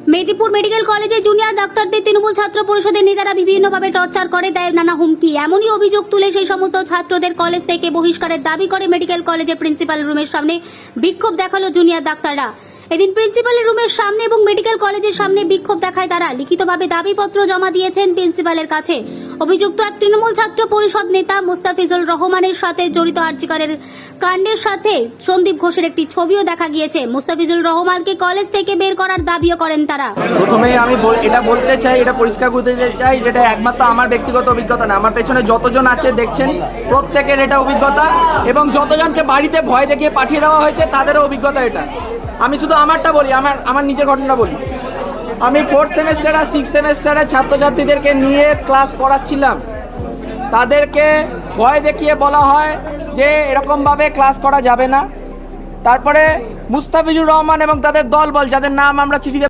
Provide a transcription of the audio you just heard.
Medinipur medical কলেজে junior ডাক্তারদের তৃণমূল ছাত্র পরিষদের নেতারা বিভিন্নভাবে টর্চার করে, দেয় নানা হুমকি। এমনই অভিযোগ তুলে সেই সমস্ত ছাত্রদের কলেজ থেকে বহিষ্কারের দাবি করে মেডিকেল কলেজের প্রিন্সিপাল রুমের সামনে বিক্ষোভ দেখালো জুনিয়র ডাক্তাররা। এদিন প্রিন্সিপালের রুমের সামনে এবং মেডিকেল কলেজের সামনে বিক্ষোভ দেখায় তারা। লিখিতভাবে দাবিপত্র জমা দিয়েছেন প্রিন্সিপালের কাছে। অভিযুক্ত এক তৃণমূল ছাত্র পরিষদ নেতা মুস্তাফিজুর রহমানের সাথে জড়িত আরজিকরের কাণ্ডের সাথে সন্দীপ ঘোষের একটি ছবিও দেখা গিয়েছে। মুস্তাফিজুর রহমানকে কলেজ থেকে বের করার দাবিও করেন তারা। প্রথমেই আমি এটা বলতে চাই, এটা পরিষ্কার করতে চাই, যেটা একমাত্র আমার ব্যক্তিগত অভিজ্ঞতা না, আমার পেছনে যতজন আছে দেখছেন প্রত্যেকের এটা অভিজ্ঞতা, এবং যতজনকে বাড়িতে ভয় দেখিয়ে পাঠিয়ে দেওয়া হয়েছে তাদেরও অভিজ্ঞতা এটা। আমি শুধু আমারটা বলি, আমার নিজের ঘটনা বলি। আমি 4th সেমেস্টার আর 6th সেমেস্টারে ছাত্রছাত্রীদেরকে নিয়ে ক্লাস পড়াচ্ছিলাম। তাদেরকে ভয় দেখিয়ে বলা হয় যে এরকমভাবে ক্লাস করা যাবে না। তারপরে মুস্তাফিজুর রহমান এবং তাদের দলবল, যাদের নাম আমরা চিঠিতে